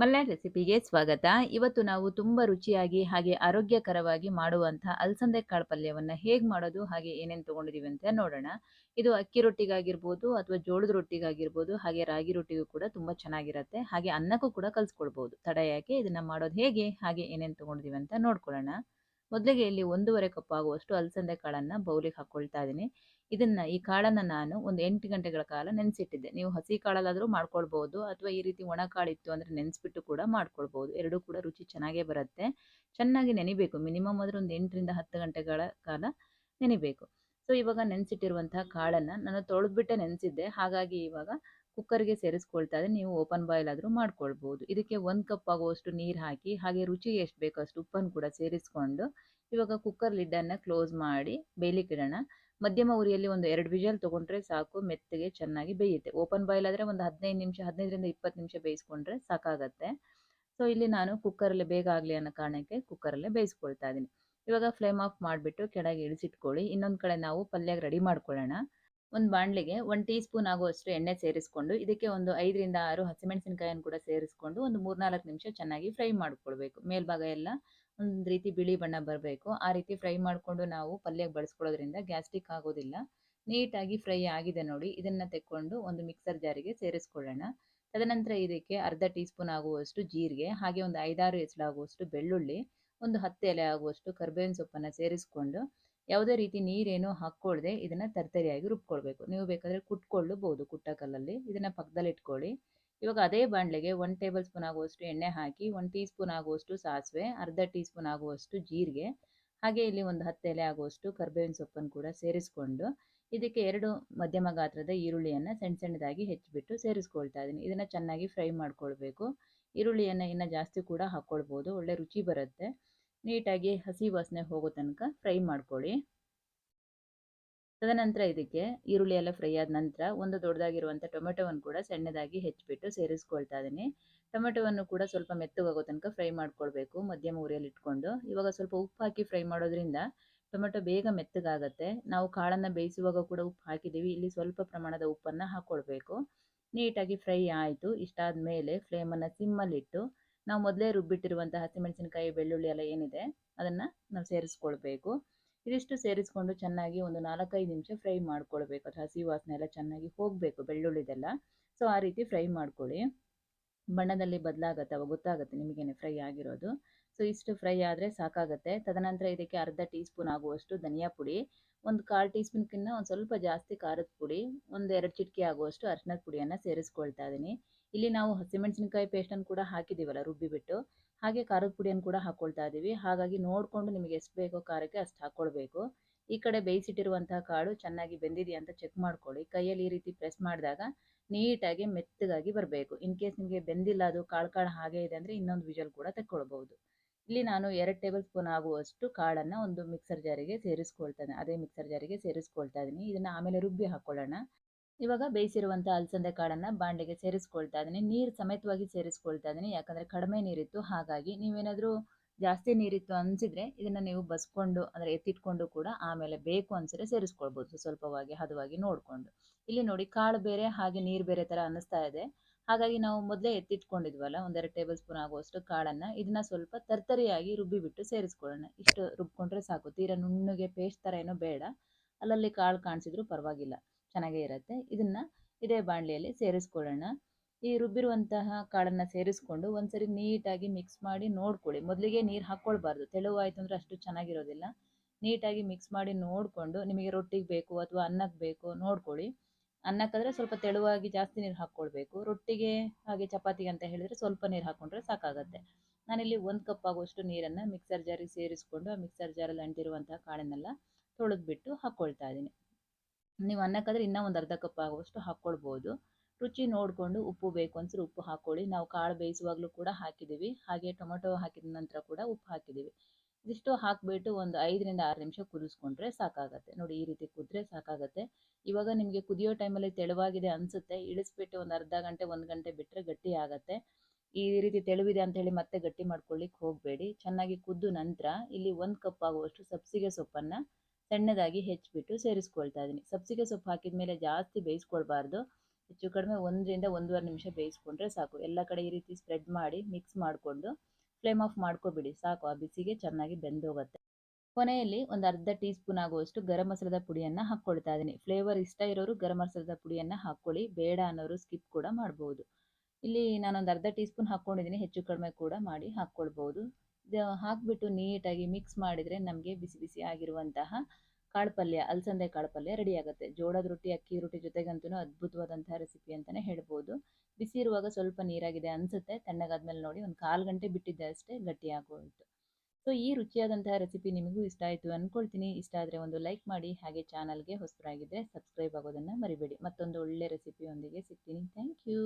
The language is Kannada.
ಮಲ್ನಾಡ್ ರೆಸಿಪಿಗೆ ಸ್ವಾಗತ. ಇವತ್ತು ನಾವು ತುಂಬ ರುಚಿಯಾಗಿ ಹಾಗೆ ಆರೋಗ್ಯಕರವಾಗಿ ಮಾಡುವಂಥ ಅಲಸಂದೆ ಕಾಳು ಪಲ್ಯವನ್ನ ಹೇಗೆ ಮಾಡೋದು ಹಾಗೆ ಏನೇನು ತಗೊಂಡಿದೀವಿ ಅಂತ ನೋಡೋಣ. ಇದು ಅಕ್ಕಿ ರೊಟ್ಟಿಗಾಗಿರ್ಬೋದು ಅಥವಾ ಜೋಳದ ರೊಟ್ಟಿಗಾಗಿರ್ಬೋದು ಹಾಗೆ ರಾಗಿ ರೊಟ್ಟಿಗೂ ಕೂಡ ತುಂಬ ಚೆನ್ನಾಗಿರತ್ತೆ. ಹಾಗೆ ಅನ್ನಕ್ಕೂ ಕೂಡ ಕಲ್ಸ್ಕೊಳ್ಬೋದು. ತಡ ಯಾಕೆ ಇದನ್ನ ಮಾಡೋದು ಹೇಗೆ ಹಾಗೆ ಏನೇನು ತಗೊಂಡಿದೀವಿ ಅಂತ ನೋಡ್ಕೊಳ್ಳೋಣ. ಮೊದಲಿಗೆ ಇಲ್ಲಿ 1.5 ಕಪ್ ಆಗುವಷ್ಟು ಅಲಸಂದೆ ಕಾಳನ್ನ ಬೌಲಿಗೆ ಹಾಕೊಳ್ತಾ ಇದ್ದೀನಿ. ಈ ಕಾಳನ್ನ ನಾನು ಒಂದು 8 ಗಂಟೆಗಳ ಕಾಲ ನೆನೆಸಿಟ್ಟಿದ್ದೆ. ನೀವು ಹಸಿ ಕಾಳಲ್ಲಾದರೂ ಮಾಡ್ಕೊಳ್ಬಹುದು ಅಥವಾ ಈ ರೀತಿ ಒಣ ಕಾಳಿತ್ತು ಅಂದ್ರೆ ನೆನೆಸ್ಬಿಟ್ಟು ಕೂಡ ಮಾಡ್ಕೊಳ್ಬಹುದು. ಎರಡೂ ಕೂಡ ರುಚಿ ಚೆನ್ನಾಗೇ ಬರುತ್ತೆ. ಚೆನ್ನಾಗಿ ನೆನಿಬೇಕು. ಮಿನಿಮಮ್ ಆದ್ರೆ ಒಂದು 8 ರಿಂದ 10 ಗಂಟೆಗಳ ಕಾಲ ನೆನಿಬೇಕು. ಸೊ ಇವಾಗ ನೆನೆಸಿಟ್ಟಿರುವಂತಹ ಕಾಳನ್ನ ನಾನು ತೊಳೆದ್ಬಿಟ್ಟೆ ನೆನೆಸಿದ್ದೆ. ಹಾಗಾಗಿ ಇವಾಗ ಕುಕ್ಕರ್ಗೆ ಸೇರಿಸ್ಕೊಳ್ತಾ ಇದ್ದೀನಿ. ನೀವು ಓಪನ್ ಬಾಯ್ಲ್ ಆದರೂ ಮಾಡ್ಕೊಳ್ಬಹುದು. ಇದಕ್ಕೆ 1 ಕಪ್ ಆಗುವಷ್ಟು ನೀರು ಹಾಕಿ ಹಾಗೆ ರುಚಿಗೆ ಎಷ್ಟು ಬೇಕೋ ಅಷ್ಟು ಉಪ್ಪನ್ನು ಕೂಡ ಸೇರಿಸ್ಕೊಂಡು ಇವಾಗ ಕುಕ್ಕರ್ ಲಿಡ್ಡನ್ನು ಕ್ಲೋಸ್ ಮಾಡಿ ಬೇಯಲಿಕ್ಕಿಡೋಣ. ಮಧ್ಯಮ ಉರಿಯಲ್ಲಿ ಒಂದು 2 ವಿಷಲ್ ತಗೊಂಡ್ರೆ ಸಾಕು, ಮೆತ್ತಗೆ ಚೆನ್ನಾಗಿ ಬೇಯುತ್ತೆ. ಓಪನ್ ಬಾಯ್ಲ್ ಆದರೆ ಒಂದು 15 ನಿಮಿಷ 15ರಿಂದ 20 ನಿಮಿಷ ಬೇಯಿಸ್ಕೊಂಡ್ರೆ ಸಾಕಾಗತ್ತೆ. ಸೊ ಇಲ್ಲಿ ನಾನು ಕುಕ್ಕರಲ್ಲಿ ಬೇಗ ಆಗಲಿ ಅನ್ನೋ ಕಾರಣಕ್ಕೆ ಕುಕ್ಕರಲ್ಲೇ ಬೇಯಿಸ್ಕೊಳ್ತಾ ಇದ್ದೀನಿ. ಇವಾಗ ಫ್ಲೇಮ್ ಆಫ್ ಮಾಡಿಬಿಟ್ಟು ಕೆಳಗೆ ಇಳಿಸಿಟ್ಕೊಳ್ಳಿ. ಇನ್ನೊಂದು ಕಡೆ ನಾವು ಪಲ್ಯಗೆ ರೆಡಿ ಮಾಡ್ಕೊಳ್ಳೋಣ. ಒಂದು ಬಾಣಲೆಗೆ 1 ಟೀ ಸ್ಪೂನ್ ಆಗುವಷ್ಟು ಎಣ್ಣೆ ಸೇರಿಸ್ಕೊಂಡು ಇದಕ್ಕೆ ಒಂದು 5ರಿಂದ 6 ಹಸಿಮೆಣಸಿನಕಾಯಿಯನ್ನು ಕೂಡ ಸೇರಿಸ್ಕೊಂಡು ಒಂದು 3-4 ನಿಮಿಷ ಚೆನ್ನಾಗಿ ಫ್ರೈ ಮಾಡ್ಕೊಳ್ಬೇಕು. ಮೇಲ್ಭಾಗ ಎಲ್ಲ ಒಂದು ರೀತಿ ಬಿಳಿ ಬಣ್ಣ ಬರಬೇಕು. ಆ ರೀತಿ ಫ್ರೈ ಮಾಡಿಕೊಂಡು ನಾವು ಪಲ್ಯಕ್ಕೆ ಬಳಸ್ಕೊಳ್ಳೋದ್ರಿಂದ ಗ್ಯಾಸ್ಟ್ರಿಕ್ ಆಗೋದಿಲ್ಲ. ನೀಟಾಗಿ ಫ್ರೈ ಆಗಿದೆ ನೋಡಿ. ಇದನ್ನು ತೆಕ್ಕೊಂಡು ಒಂದು ಮಿಕ್ಸರ್ ಜಾರಿಗೆ ಸೇರಿಸ್ಕೊಳ್ಳೋಣ. ತದನಂತರ ಇದಕ್ಕೆ ಅರ್ಧ ಟೀ ಸ್ಪೂನ್ ಆಗುವಷ್ಟು ಜೀರಿಗೆ, ಹಾಗೆ ಒಂದು 5-6 ಎಸಳಾಗುವಷ್ಟು ಬೆಳ್ಳುಳ್ಳಿ, ಒಂದು 10 ಎಲೆ ಆಗುವಷ್ಟು ಕರಿಬೇವಿನ ಸೊಪ್ಪನ್ನು ಸೇರಿಸ್ಕೊಂಡು ಯಾವುದೇ ರೀತಿ ನೀರೇನು ಹಾಕ್ಕೊಳ್ದೆ ಇದನ್ನು ತರ್ತರಿಯಾಗಿ ರುಬ್ಕೊಳ್ಬೇಕು. ನೀವು ಬೇಕಾದರೆ ಕುಟ್ಕೊಳ್ಳಬಹುದು ಕುಟ್ಟ ಕಲ್ಲಲ್ಲಿ. ಇದನ್ನು ಪಕ್ಕದಲ್ಲಿ ಇಟ್ಕೊಳ್ಳಿ. ಇವಾಗ ಅದೇ ಬಾಣಲೆಗೆ 1 ಟೇಬಲ್ ಸ್ಪೂನ್ ಆಗುವಷ್ಟು ಎಣ್ಣೆ ಹಾಕಿ 1 ಟೀ ಸ್ಪೂನ್ ಆಗುವಷ್ಟು ಸಾಸಿವೆ, ಅರ್ಧ ಟೀ ಸ್ಪೂನ್ ಆಗುವಷ್ಟು ಜೀರಿಗೆ, ಹಾಗೆ ಇಲ್ಲಿ ಒಂದು 10 ಎಲೆ ಆಗುವಷ್ಟು ಕರಿಬೇವಿನ ಸೊಪ್ಪನ್ನು ಕೂಡ ಸೇರಿಸ್ಕೊಂಡು ಇದಕ್ಕೆ 2 ಮಧ್ಯಮ ಗಾತ್ರದ ಈರುಳ್ಳಿಯನ್ನು ಸಣ್ಣದಾಗಿ ಹೆಚ್ಚಿಬಿಟ್ಟು ಸೇರಿಸ್ಕೊಳ್ತಾ ಇದ್ದೀನಿ. ಇದನ್ನು ಚೆನ್ನಾಗಿ ಫ್ರೈ ಮಾಡ್ಕೊಳ್ಬೇಕು. ಈರುಳ್ಳಿಯನ್ನು ಇನ್ನು ಜಾಸ್ತಿ ಕೂಡ ಹಾಕ್ಕೊಳ್ಬೋದು, ಒಳ್ಳೆ ರುಚಿ ಬರುತ್ತೆ. ನೀಟಾಗಿ ಹಸಿ ವಾಸನೆ ಹೋಗೋ ತನಕ ಫ್ರೈ ಮಾಡ್ಕೊಳ್ಳಿ. ತದನಂತರ ಇದಕ್ಕೆ ಈರುಳ್ಳಿ ಎಲ್ಲ ಫ್ರೈ ಆದ ನಂತರ ಒಂದು ದೊಡ್ಡದಾಗಿರುವಂಥ ಟೊಮೆಟೊವನ್ನು ಕೂಡ ಸಣ್ಣದಾಗಿ ಹೆಚ್ಚಿಬಿಟ್ಟು ಸೇರಿಸ್ಕೊಳ್ತಾ ಇದ್ದೀನಿ. ಟೊಮೆಟೊವನ್ನು ಕೂಡ ಸ್ವಲ್ಪ ಮೆತ್ತಗಾಗೋ ತನಕ ಫ್ರೈ ಮಾಡ್ಕೊಳ್ಬೇಕು ಮಧ್ಯಮ ಉರಿಯಲ್ಲಿ ಇಟ್ಕೊಂಡು. ಇವಾಗ ಸ್ವಲ್ಪ ಉಪ್ಪು ಹಾಕಿ ಫ್ರೈ ಮಾಡೋದ್ರಿಂದ ಟೊಮೆಟೊ ಬೇಗ ಮೆತ್ತಗಾಗತ್ತೆ. ನಾವು ಕಾಳನ್ನು ಬೇಯಿಸುವಾಗ ಕೂಡ ಉಪ್ಪು ಹಾಕಿದ್ದೀವಿ. ಇಲ್ಲಿ ಸ್ವಲ್ಪ ಪ್ರಮಾಣದ ಉಪ್ಪನ್ನು ಹಾಕ್ಕೊಳ್ಬೇಕು. ನೀಟಾಗಿ ಫ್ರೈ ಆಯಿತು. ಇಷ್ಟಾದ ಮೇಲೆ ಫ್ಲೇಮನ್ನು ಸಿಮ್ಮಲ್ಲಿಟ್ಟು ನಾವು ಮೊದಲೇ ರುಬ್ಬಿಟ್ಟಿರುವಂಥ ಹಸಿಮೆಣಸಿನಕಾಯಿ ಬೆಳ್ಳುಳ್ಳಿ ಎಲ್ಲ ಏನಿದೆ ಅದನ್ನು ನಾವು ಸೇರಿಸ್ಕೊಳ್ಬೇಕು. ಇದಿಷ್ಟು ಸೇರಿಸ್ಕೊಂಡು ಚೆನ್ನಾಗಿ ಒಂದು 4-5 ನಿಮಿಷ ಫ್ರೈ ಮಾಡ್ಕೊಳ್ಬೇಕು. ಅದು ಹಸಿ ವಾಸನೆ ಎಲ್ಲ ಚೆನ್ನಾಗಿ ಹೋಗಬೇಕು ಬೆಳ್ಳುಳ್ಳಿದೆಲ್ಲ. ಸೊ ಆ ರೀತಿ ಫ್ರೈ ಮಾಡ್ಕೊಳ್ಳಿ. ಬಣ್ಣದಲ್ಲಿ ಬದಲಾಗತ್ತೆ, ಅವಾಗ ಗೊತ್ತಾಗುತ್ತೆ ನಿಮಗೇನೆ ಫ್ರೈ ಆಗಿರೋದು. ಸೊ ಇಷ್ಟು ಫ್ರೈ ಆದರೆ ಸಾಕಾಗುತ್ತೆ. ತದನಂತರ ಇದಕ್ಕೆ ಅರ್ಧ ಟೀ ಸ್ಪೂನ್ ಆಗುವಷ್ಟು ಧನಿಯಾ ಪುಡಿ, ಒಂದು 1/4 ಟೀ ಸ್ಪೂನ್ಕಿಂತ ಒಂದು ಸ್ವಲ್ಪ ಜಾಸ್ತಿ ಖಾರದ ಪುಡಿ, ಒಂದು 2 ಚಿಟಿಕೆ ಆಗುವಷ್ಟು ಅರಿಶಿಣದ ಪುಡಿಯನ್ನು ಸೇರಿಸ್ಕೊಳ್ತಾ ಇದ್ದೀನಿ. ಇಲ್ಲಿ ನಾವು ಹಸಿಮೆಣಸಿನಕಾಯಿ ಪೇಸ್ಟನ್ನು ಕೂಡ ಹಾಕಿದ್ದೀವಲ್ಲ ರುಬ್ಬಿಬಿಟ್ಟು, ಹಾಗೆ ಖಾರದ ಪುಡಿಯನ್ನು ಕೂಡ ಹಾಕ್ಕೊಳ್ತಾ ಇದ್ದೀವಿ. ಹಾಗಾಗಿ ನೋಡಿಕೊಂಡು ನಿಮಗೆ ಎಷ್ಟು ಬೇಕೋ ಖಾರಕ್ಕೆ ಅಷ್ಟು ಹಾಕ್ಕೊಳ್ಬೇಕು. ಈ ಕಡೆ ಬೇಯಿಸಿಟ್ಟಿರುವಂತಹ ಕಾಳು ಚೆನ್ನಾಗಿ ಬೆಂದಿದೆಯಾ ಅಂತ ಚೆಕ್ ಮಾಡ್ಕೊಳ್ಳಿ. ಕೈಯಲ್ಲಿ ಈ ರೀತಿ ಪ್ರೆಸ್ ಮಾಡಿದಾಗ ನೀಟಾಗಿ ಮೆತ್ತಗಾಗಿ ಬರಬೇಕು. ಇನ್ ಕೇಸ್ ನಿಮಗೆ ಬೆಂದಿಲ್ಲ, ಅದು ಕಾಳು ಹಾಗೆ ಇದೆ ಅಂದರೆ ಇನ್ನೊಂದು ವಿಷಲ್ ಕೂಡ ತೆಕ್ಕೊಳ್ಬಹುದು. ಇಲ್ಲಿ ನಾನು 2 ಟೇಬಲ್ ಸ್ಪೂನ್ ಆಗುವಷ್ಟು ಕಾಳನ್ನು ಒಂದು ಮಿಕ್ಸರ್ ಜಾರಿಗೆ ಸೇರಿಸ್ಕೊಳ್ತಾನೆ. ಅದೇ ಮಿಕ್ಸರ್ ಜಾರಿಗೆ ಸೇರಿಸ್ಕೊಳ್ತಾ ಇದ್ದೀನಿ. ಇದನ್ನು ಆಮೇಲೆ ರುಬ್ಬಿ ಹಾಕ್ಕೊಳ್ಳೋಣ. ಇವಾಗ ಬೇಯಿಸಿರುವಂಥ ಅಲಸಂದೆ ಕಾಳನ್ನು ಬಾಣಲೆಗೆ ಸೇರಿಸ್ಕೊಳ್ತಾ ಇದ್ದೀನಿ. ನೀರು ಸಮೇತವಾಗಿ ಸೇರಿಸ್ಕೊಳ್ತಾ ಇದ್ದೀನಿ, ಯಾಕಂದರೆ ಕಡಿಮೆ ನೀರಿತ್ತು. ಹಾಗಾಗಿ ನೀವೇನಾದರೂ ಜಾಸ್ತಿ ನೀರಿತ್ತು ಅನಿಸಿದರೆ ಇದನ್ನು ನೀವು ಬಸ್ಕೊಂಡು ಅಂದರೆ ಎತ್ತಿಟ್ಕೊಂಡು ಕೂಡ ಆಮೇಲೆ ಬೇಕು ಅನಿಸಿದ್ರೆ ಸೇರಿಸ್ಕೊಳ್ಬೋದು, ಸ್ವಲ್ಪವಾಗಿ ಹದವಾಗಿ ನೋಡಿಕೊಂಡು. ಇಲ್ಲಿ ನೋಡಿ ಕಾಳು ಬೇರೆ ಹಾಗೆ ನೀರು ಬೇರೆ ಥರ ಅನ್ನಿಸ್ತಾ ಇದೆ. ಹಾಗಾಗಿ ನಾವು ಮೊದಲೇ ಎತ್ತಿಟ್ಕೊಂಡಿದ್ವಲ್ಲ 1-2 ಟೇಬಲ್ ಸ್ಪೂನ್ ಆಗುವಷ್ಟು ಕಾಳನ್ನು ಇದನ್ನು ಸ್ವಲ್ಪ ತರ್ತರಿಯಾಗಿ ರುಬ್ಬಿಬಿಟ್ಟು ಸೇರಿಸ್ಕೊಳ್ಳೋಣ. ಇಷ್ಟು ರುಬ್ಕೊಂಡ್ರೆ ಸಾಕು. ತೀರಾ ನುಣ್ಣಗೆ ಪೇಸ್ಟ್ ಥರ ಏನೋ ಬೇಡ. ಅಲ್ಲಲ್ಲಿ ಕಾಳು ಕಾಣಿಸಿದ್ರೂ ಪರವಾಗಿಲ್ಲ, ಚೆನ್ನಾಗೇ ಇರುತ್ತೆ. ಇದನ್ನು ಇದೇ ಬಾಣಲೆಯಲ್ಲಿ ಸೇರಿಸ್ಕೊಳ್ಳೋಣ. ಈ ರುಬ್ಬಿರುವಂತಹ ಕಾಳನ್ನು ಸೇರಿಸ್ಕೊಂಡು ಒಂದ್ಸರಿ ನೀಟಾಗಿ ಮಿಕ್ಸ್ ಮಾಡಿ ನೋಡ್ಕೊಳ್ಳಿ. ಮೊದಲಿಗೆ ನೀರು ಹಾಕ್ಕೊಳ್ಬಾರ್ದು, ತೆಳುವಾಯಿತು ಅಂದರೆ ಅಷ್ಟು ಚೆನ್ನಾಗಿರೋದಿಲ್ಲ. ನೀಟಾಗಿ ಮಿಕ್ಸ್ ಮಾಡಿ ನೋಡಿಕೊಂಡು ನಿಮಗೆ ರೊಟ್ಟಿಗೆ ಬೇಕು ಅಥವಾ ಅನ್ನಕ್ಕೆ ಬೇಕು ನೋಡ್ಕೊಳ್ಳಿ. ಅನ್ನಕ್ಕಾದರೆ ಸ್ವಲ್ಪ ತೆಳುವಾಗಿ ಜಾಸ್ತಿ ನೀರು ಹಾಕ್ಕೊಳ್ಬೇಕು. ರೊಟ್ಟಿಗೆ ಹಾಗೆ ಚಪಾತಿಗೆ ಅಂತ ಹೇಳಿದರೆ ಸ್ವಲ್ಪ ನೀರು ಹಾಕ್ಕೊಂಡ್ರೆ ಸಾಕಾಗತ್ತೆ. ನಾನಿಲ್ಲಿ 1 ಕಪ್ ಆಗುವಷ್ಟು ನೀರನ್ನು ಮಿಕ್ಸರ್ ಜಾರಿಗೆ ಸೇರಿಸ್ಕೊಂಡು ಆ ಮಿಕ್ಸರ್ ಜಾರಲ್ಲಿ ಅಂಟಿರುವಂತಹ ಕಾಳನ್ನೆಲ್ಲ ತೊಳೆದ್ಬಿಟ್ಟು ಹಾಕ್ಕೊಳ್ತಾ ಇದ್ದೀನಿ. ನೀವು ಅನ್ನಕ್ಕಾದರೆ ಇನ್ನೂ ಒಂದು ಅರ್ಧ ಕಪ್ ಆಗುವಷ್ಟು ಹಾಕ್ಕೊಳ್ಬೋದು. ರುಚಿ ನೋಡಿಕೊಂಡು ಉಪ್ಪು ಬೇಕು ಅನ್ಸಿದ್ರೆ ಉಪ್ಪು ಹಾಕ್ಕೊಳ್ಳಿ. ನಾವು ಕಾಳು ಬೇಯಿಸುವಾಗಲೂ ಕೂಡ ಹಾಕಿದ್ದೀವಿ, ಹಾಗೆ ಟೊಮೆಟೊ ಹಾಕಿದ ನಂತರ ಕೂಡ ಉಪ್ಪು ಹಾಕಿದ್ದೀವಿ. ಇದಿಷ್ಟು ಹಾಕಿಬಿಟ್ಟು ಒಂದು 5ರಿಂದ 6 ನಿಮಿಷ ಕುದಿಸ್ಕೊಂಡ್ರೆ ಸಾಕಾಗತ್ತೆ. ನೋಡಿ ಈ ರೀತಿ ಕುದ್ರೆ ಸಾಕಾಗತ್ತೆ. ಇವಾಗ ನಿಮಗೆ ಕುದಿಯೋ ಟೈಮಲ್ಲಿ ತೆಳುವಾಗಿದೆ ಅನಿಸುತ್ತೆ, ಇಳಿಸ್ಬಿಟ್ಟು ಒಂದು ಅರ್ಧ ಗಂಟೆ 1 ಗಂಟೆ ಬಿಟ್ಟರೆ ಗಟ್ಟಿ ಆಗುತ್ತೆ. ಈ ರೀತಿ ತೆಳುವಿದೆ ಅಂತ ಹೇಳಿ ಮತ್ತೆ ಗಟ್ಟಿ ಮಾಡ್ಕೊಳ್ಳಿಕ್ಕೆ ಹೋಗಬೇಡಿ. ಚೆನ್ನಾಗಿ ಕುದ್ದು ನಂತರ ಇಲ್ಲಿ 1 ಕಪ್ ಆಗುವಷ್ಟು ಸಬ್ಸಿಗೆ ಸೊಪ್ಪನ್ನು ಸಣ್ಣದಾಗಿ ಹೆಚ್ಚಿಬಿಟ್ಟು ಸೇರಿಸ್ಕೊಳ್ತಾ ಇದ್ದೀನಿ. ಸಬ್ಸಿಗೆ ಸೊಪ್ಪು ಹಾಕಿದ ಮೇಲೆ ಜಾಸ್ತಿ ಬೇಯಿಸ್ಕೊಳ್ಬಾರ್ದು. ಹೆಚ್ಚು ಕಡಿಮೆ 1ರಿಂದ 1.5 ನಿಮಿಷ ಬೇಯಿಸ್ಕೊಂಡ್ರೆ ಸಾಕು. ಎಲ್ಲ ಕಡೆ ಈ ರೀತಿ ಸ್ಪ್ರೆಡ್ ಮಾಡಿ ಮಿಕ್ಸ್ ಮಾಡಿಕೊಂಡು ಫ್ಲೇಮ್ ಆಫ್ ಮಾಡ್ಕೊಬಿಡಿ ಸಾಕು. ಆ ಬಿಸಿಗೆ ಚೆನ್ನಾಗಿ ಬೆಂದೋಗುತ್ತೆ. ಕೊನೆಯಲ್ಲಿ ಒಂದು ಅರ್ಧ ಟೀ ಸ್ಪೂನ್ ಆಗುವಷ್ಟು ಗರಂ ಮಸಾಲದ ಪುಡಿಯನ್ನು ಹಾಕ್ಕೊಳ್ತಾ ಇದ್ದೀನಿ. ಫ್ಲೇವರ್ ಇಷ್ಟ ಇರೋರು ಗರಂ ಮಸಾಲದ ಪುಡಿಯನ್ನು ಹಾಕ್ಕೊಳ್ಳಿ, ಬೇಡ ಅನ್ನೋರು ಸ್ಕಿಪ್ ಕೂಡ ಮಾಡ್ಬೋದು. ಇಲ್ಲಿ ನಾನೊಂದು ಅರ್ಧ ಟೀ ಸ್ಪೂನ್ ಹಾಕ್ಕೊಂಡಿದ್ದೀನಿ, ಹೆಚ್ಚು ಕಡಿಮೆ ಕೂಡ ಮಾಡಿ ಹಾಕ್ಕೊಳ್ಬೋದು. ಇದು ಹಾಕಿಬಿಟ್ಟು ನೀಟಾಗಿ ಮಿಕ್ಸ್ ಮಾಡಿದರೆ ನಮಗೆ ಬಿಸಿ ಬಿಸಿ ಆಗಿರುವಂತಹ ಕಾಳು ಪಲ್ಯ, ಅಲಸಂದೆ ಕಾಳು ಪಲ್ಯ ರೆಡಿ ಆಗುತ್ತೆ. ಜೋಳದ ರೊಟ್ಟಿ, ಅಕ್ಕಿ ರೊಟ್ಟಿ ಜೊತೆಗಂತೂ ಅದ್ಭುತವಾದಂತಹ ರೆಸಿಪಿ ಅಂತಲೇ ಹೇಳ್ಬೋದು. ಬಿಸಿ ಇರುವಾಗ ಸ್ವಲ್ಪ ನೀರಾಗಿದೆ ಅನಿಸುತ್ತೆ, ತಣ್ಣಗಾದ್ಮೇಲೆ ನೋಡಿ ಒಂದು 1/4 ಗಂಟೆ ಬಿಟ್ಟಿದ್ದೆ ಅಷ್ಟೇ, ಗಟ್ಟಿ ಆಗೋಯಿತು. ಸೊ ಈ ರುಚಿಯಾದಂತಹ ರೆಸಿಪಿ ನಿಮಗೂ ಇಷ್ಟ ಆಯಿತು ಅಂದ್ಕೊಳ್ತೀನಿ. ಇಷ್ಟ ಆದರೆ ಒಂದು ಲೈಕ್ ಮಾಡಿ, ಹಾಗೆ ಚಾನಲ್ಗೆ ಹೊಸಬರಾಗಿದ್ದರೆ ಸಬ್ಸ್ಕ್ರೈಬ್ ಆಗೋದನ್ನು ಮರಿಬೇಡಿ. ಮತ್ತೊಂದು ಒಳ್ಳೆ ರೆಸಿಪಿಯೊಂದಿಗೆ ಸಿಗ್ತೀನಿ. Thank you.